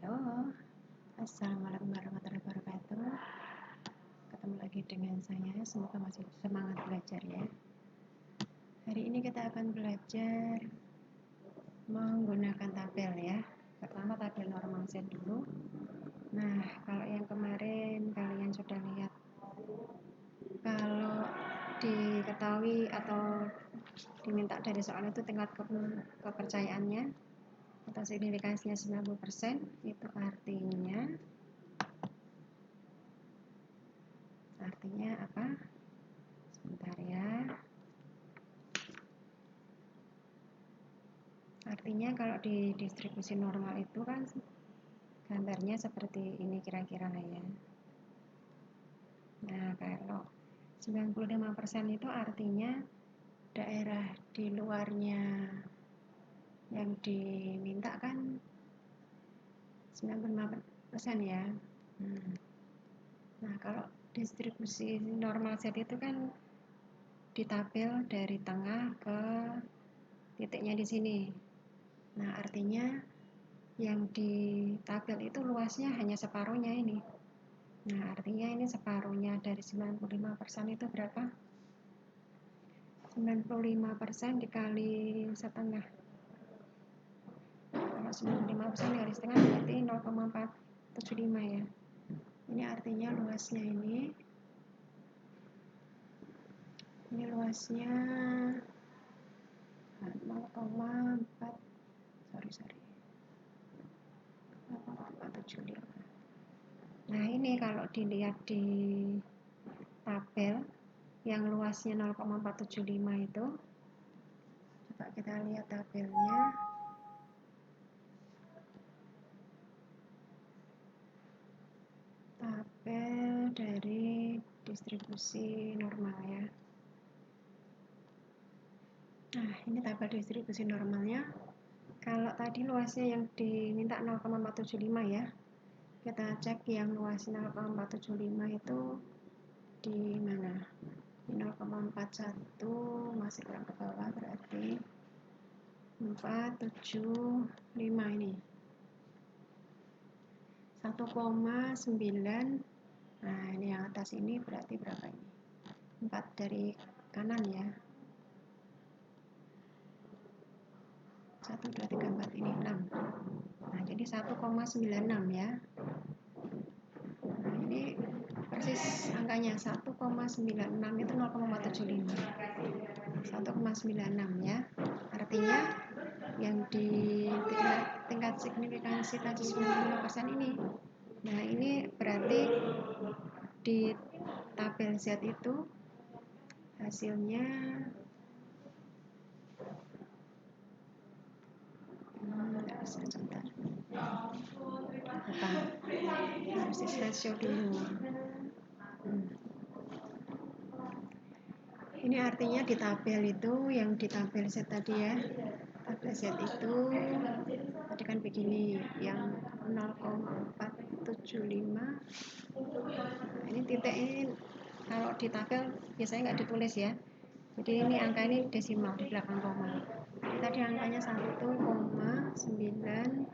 Halo, assalamualaikum warahmatullahi wabarakatuh. Ketemu lagi dengan saya, semoga masih semangat belajar ya. Hari ini kita akan belajar menggunakan tabel ya. Pertama tabel normal set dulu. Nah, kalau yang kemarin kalian sudah lihat, kalau diketahui atau diminta dari soal itu tingkat kepercayaannya atau signifikansinya 90%, itu artinya apa? Sebentar ya. Artinya kalau di distribusi normal itu kan gambarnya seperti ini kira-kira ya. Nah, kalau 95% itu artinya daerah di luarnya yang diminta kan 95% ya. Nah, kalau distribusi normal set itu kan di tabel dari tengah ke titiknya di sini. Nah, artinya yang di tabel itu luasnya hanya separuhnya ini. Nah, artinya ini separuhnya dari 95% itu berapa? 95% dikali setengah. Kalau 95% dikali setengah berarti 0,475 ya. Ini artinya luasnya ini luasnya 0,475. Nah, ini kalau dilihat di tabel yang luasnya 0,475 itu, coba kita lihat tabelnya. Tabel dari distribusi normal ya. Nah, ini tabel distribusi normalnya. Kalau tadi luasnya yang diminta 0,475 ya, kita cek yang luas 0,475 itu di mana? Di 0,41 masih kurang ke bawah, berarti 475 ini 1,9. Nah, ini yang atas ini berarti berapa ini? 4 dari kanan ya. 1, 2, 3, 4 ini 6. Nah, jadi 1,96 ya. Nah, ini persis angkanya 1,96 itu 0,475. 1,96 ya. Artinya yang di tingkat signifikansi tadi 95% ini. Nah, ini berarti di tabel Z itu hasilnya nggak bisa, sebentar. Harus ratio dulu. Ini artinya di tabel itu, yang di tabel Z tadi ya, tabel Z itu tadi kan begini, yang 0,475. Nah, ini titik ini kalau di tabel biasanya nggak ditulis ya, jadi ini angka ini desimal di belakang koma. Jadi tadi angkanya 1,9.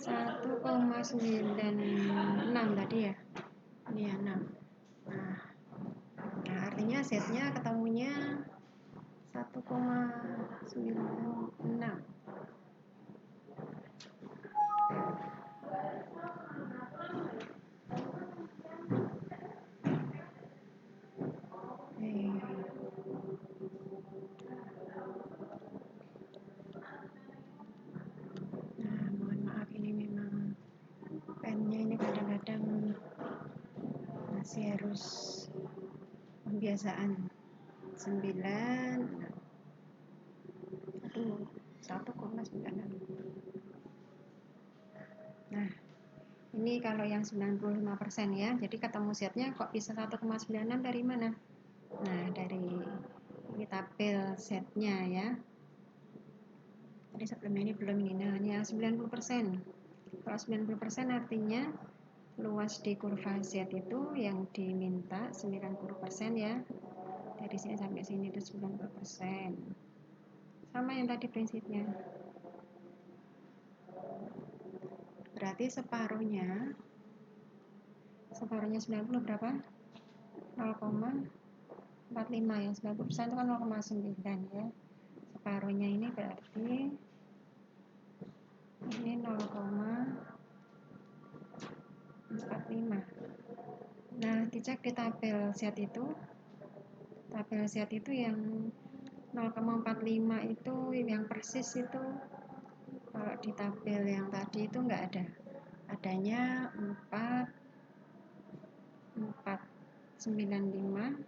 1,96 tadi ya. Ini ya 6. Nah, artinya Z-nya ketemunya 1,96. Nah, mohon maaf ini memang pennya ini kadang-kadang masih harus pembiasaan. 9. Aduh, 1,96. Nah, ini kalau yang 95% ya. Jadi ketemu Z-nya kok bisa 1,96 dari mana? Nah, dari ini tabel Z-nya ya. Jadi sebelumnya ini belum ini. Nah, ini yang 90%. Kalau 90% artinya luas di kurva Z itu yang diminta 90% ya. Dari sini sampai sini itu 90%. Sama yang tadi prinsipnya. Berarti separuhnya 90 berapa? 0,45 ya. 90% itu kan 0,9 ya. Separuhnya ini berarti ini 0,45. Nah, dicek di tabel Z itu. Tabel Z itu yang 0,45 itu yang persis itu, kalau di tabel yang tadi itu enggak ada. Adanya 4,495.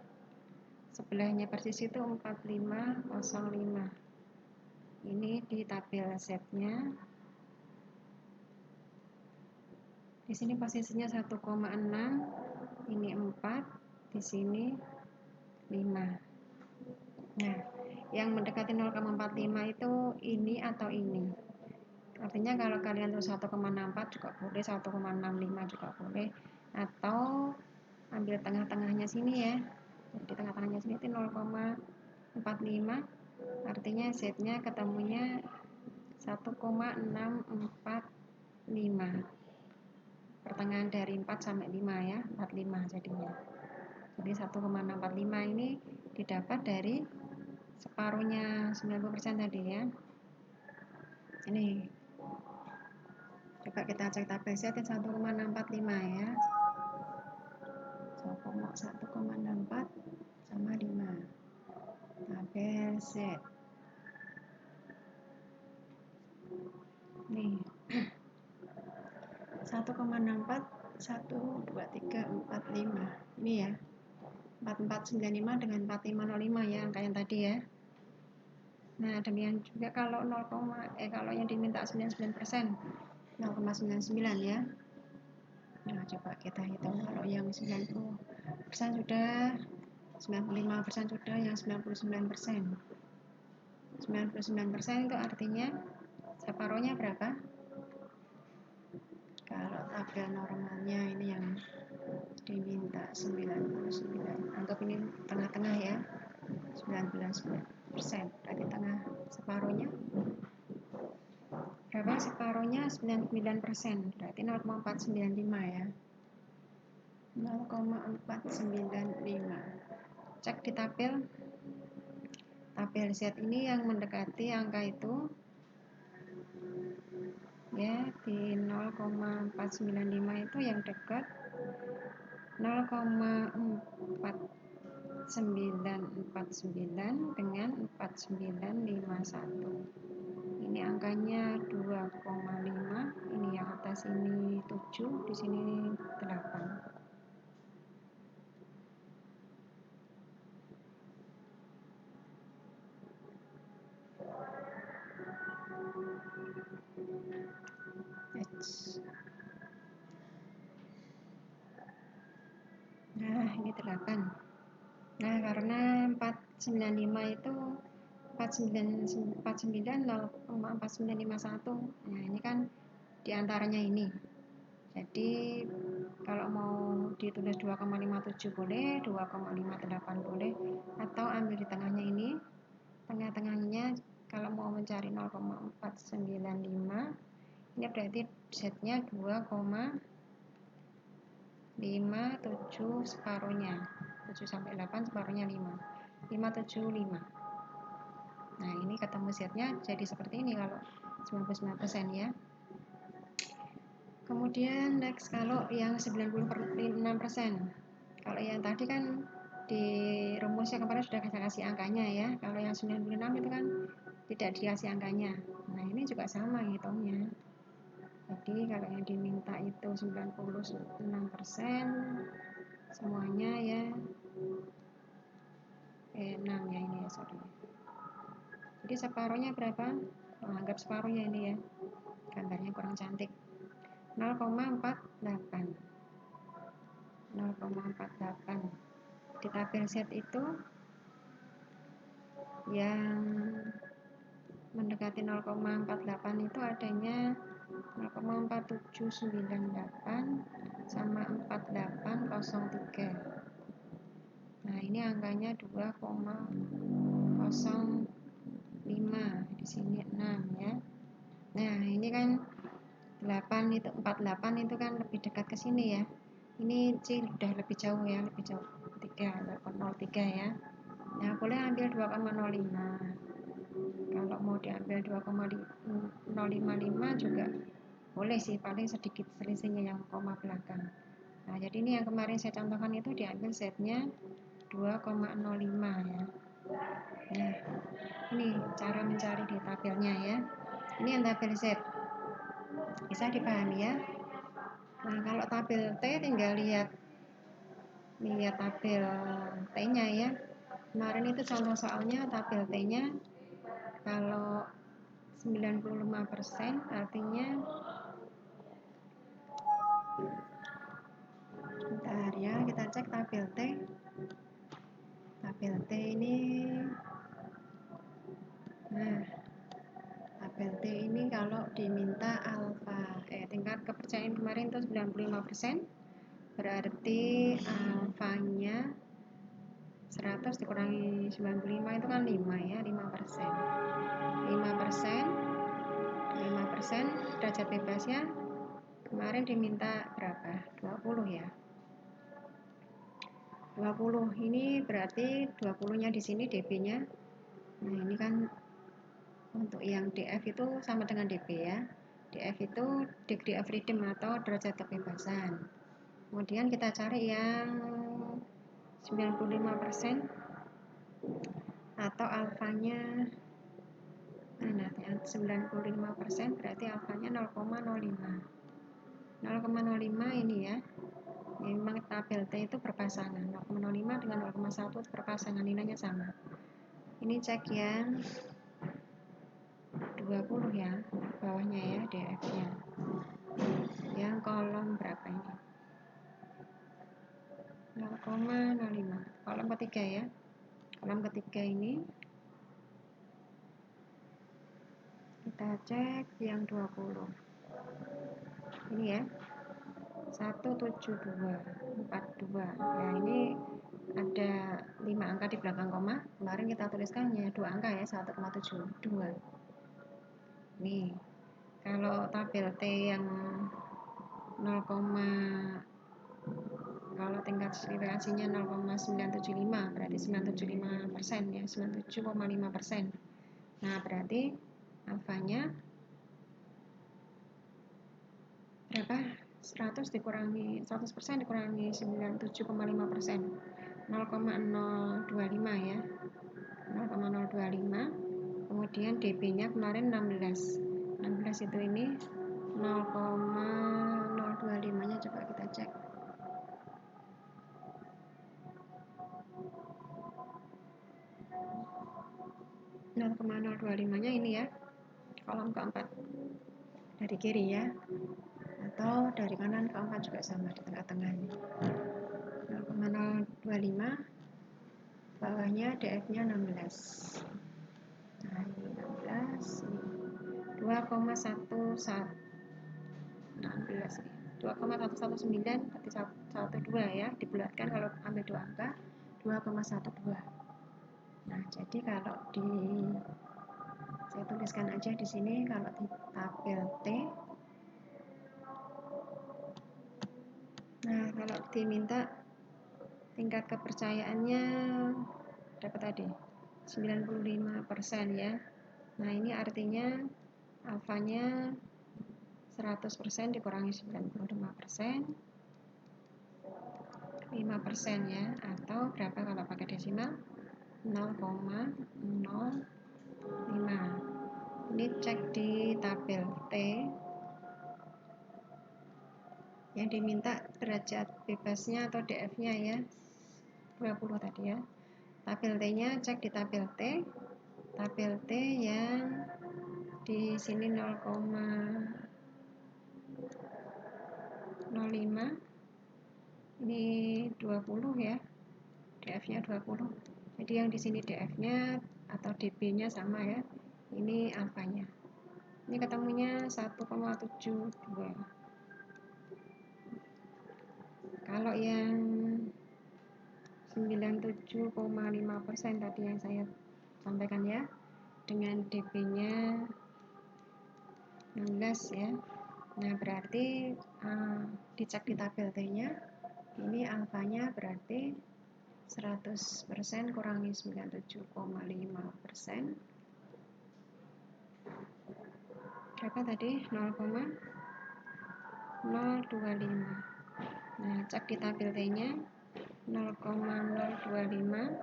Sebelahnya persis itu 4505. Ini di tabel Z-nya. Di sini posisinya 1,6, ini 4, di sini 5. Nah, yang mendekati 0,45 itu ini atau ini. Artinya kalau kalian tulis 1,64 juga boleh, 1,65 juga boleh, atau ambil tengah-tengahnya sini ya. Jadi tengah-tengahnya sini itu 0,45, artinya Z-nya ketemunya 1,645. Pertengahan dari 4 sampai 5 ya, 45 jadinya. Jadi 1,645 ini didapat dari separuhnya 90% tadi ya. Ini coba kita cek tabel Z 1,645 ya. 1,64 sama 5. Tabel Z. Nih. 1,64 1 2 3 4 5. Ini ya. 4495 dengan 4505 ya, angka yang tadi ya. Nah, demikian juga kalau kalau yang diminta 99%, 0,99 ya. Nah, coba kita hitung. Kalau yang 90% sudah, 95% sudah, yang 99%. 99% itu artinya separuhnya berapa? Kalau tabel normalnya ini yang diminta 99. Anggap ini tengah-tengah ya. 19%. Berarti tengah separuhnya berapa? Separuhnya 99%. Berarti 0,495 ya. 0,495. Cek di tabel Z ini yang mendekati angka itu ya, di 0,495 itu yang dekat 0,4949 dengan 4951. Ini angkanya 2,5. Ini yang atas ini 7, di sini 8. Nah, ini 8. Nah, karena 495 itu 49,4951. Nah, ini kan diantaranya ini. Jadi kalau mau ditulis 2,57 boleh, 2,58 boleh, atau ambil di tengahnya ini. Tengah-tengahnya kalau mau mencari 0,495, ini berarti Z-nya 2,57 separuhnya. 7 sampai 8 separuhnya 5. 575. Nah, ini ketemu Z-nya jadi seperti ini kalau 99% ya. Kemudian next kalau yang 96%. Kalau yang tadi kan di rumusnya kemarin sudah saya kasih angkanya ya. Kalau yang 96 itu kan tidak dikasih angkanya. Nah, ini juga sama hitungnya. Jadi kalau yang diminta itu 96%, semuanya ya 6 ya ini ya, sorry. Jadi separuhnya berapa? Anggap separuhnya ini ya. Gambarnya kurang cantik. 0,48. 0,48. Di tabel Z itu yang mendekati 0,48 itu adanya 0,4798 sama 4803. Nah, ini angkanya 2,05, di sini 6 ya. Nah, ini kan 8 itu 48 itu kan lebih dekat ke sini ya. Ini C udah lebih jauh ya, lebih jauh 3,03 ya. Nah, boleh ambil 2,05. Kalau mau diambil 2,055 juga boleh sih, paling sedikit selisihnya yang koma belakang. Nah, jadi ini yang kemarin saya contohkan itu diambil setnya 2,05 ya. Nah, ini cara mencari di tabelnya ya. Ini yang tabel Z. Bisa dipahami ya. Nah, kalau tabel T tinggal lihat tabel T-nya ya. Kemarin itu contoh soalnya tabel T-nya kalau 95% artinya, bentar ya, kita cek tabel T. Tabel T ini, nah tabel T ini kalau diminta alfa, tingkat kepercayaan kemarin itu 95%, berarti alfanya 100 dikurangi 95 itu kan 5 ya, 5%. 5% derajat bebasnya kemarin diminta berapa? 20 ya. 20 ini berarti 20-nya di sini dB-nya. Nah, ini kan untuk yang dF itu sama dengan dB ya. dF itu degree of freedom atau derajat kebebasan. Kemudian kita cari yang 95% atau alfanya, nah 95% berarti alfanya 0,05. 0,05 ini ya. Memang tabel T itu berpasangan, 0,05 dengan 0,1 berpasangan, nilainya sama. Ini cek yang 20 ya, bawahnya ya, DF-nya. Yang kolom berapa ini? 0,05. Kolom ketiga ya. Kolom ketiga ini kita cek yang 20. Ini ya. 17242. Ya, ini ada 5 angka di belakang koma. Kemarin kita tuliskannya 2 angka ya, 1,72. Nih, kalau tabel T yang 0, kalau tingkat verifikasinya 0,975 berarti 975% ya, 97,5%. Nah, berarti alfanya berapa? 100% dikurangi 97,5%, 0,025 ya, 0,025. Kemudian dB-nya kemarin 16 itu ini 0,025-nya coba kita cek. 0,025-nya ini ya, kolom keempat dari kiri ya, atau dari kanan keempat juga sama, di tengah-tengahnya. 0,025, bawahnya DF-nya 16. Nah, ini 16, ini 2,1116, 2,119 berarti 12 ya, dibulatkan kalau ambil 2 angka 2,12. Nah, jadi kalau saya tuliskan aja di sini, kalau di tabel T, nah kalau diminta tingkat kepercayaannya dapat tadi 95% ya. Nah, ini artinya alfanya 100% dikurangi 95%, 5% ya, atau berapa kalau pakai desimal? 0,05. Ini cek di tabel T. Yang diminta derajat bebasnya atau DF-nya ya, 20 tadi ya. Tabel T-nya cek di tabel T. Tabel T yang di sini 0,05. Ini 20 ya. DF-nya 20. Jadi yang di sini DF-nya atau dB-nya sama ya. ini alfanya. Ini ketemunya 1,72. Kalau yang 97,5% tadi yang saya sampaikan ya, dengan DP-nya 16 ya. Nah, berarti dicek di tabel T-nya, ini alfanya berarti 100% kurangi 97,5%. Berapa tadi? 0,025. Nah, cek di tabel T-nya 0,025,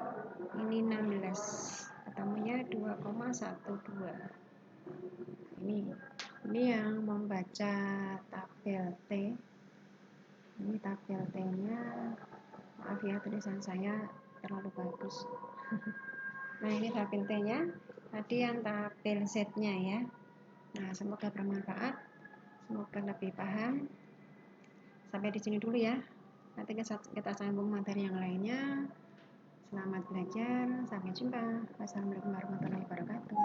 ini 16, ketemunya 2,12. Ini yang membaca tabel T. Ini tabel T-nya, maaf ya tulisan saya terlalu bagus. Nah, ini tabel T-nya. Tadi yang tabel Z-nya ya. Nah, semoga bermanfaat, semoga lebih paham. Sampai di sini dulu ya. Nanti kita sambung materi yang lainnya. Selamat belajar, sampai jumpa. Wassalamualaikum warahmatullahi wabarakatuh.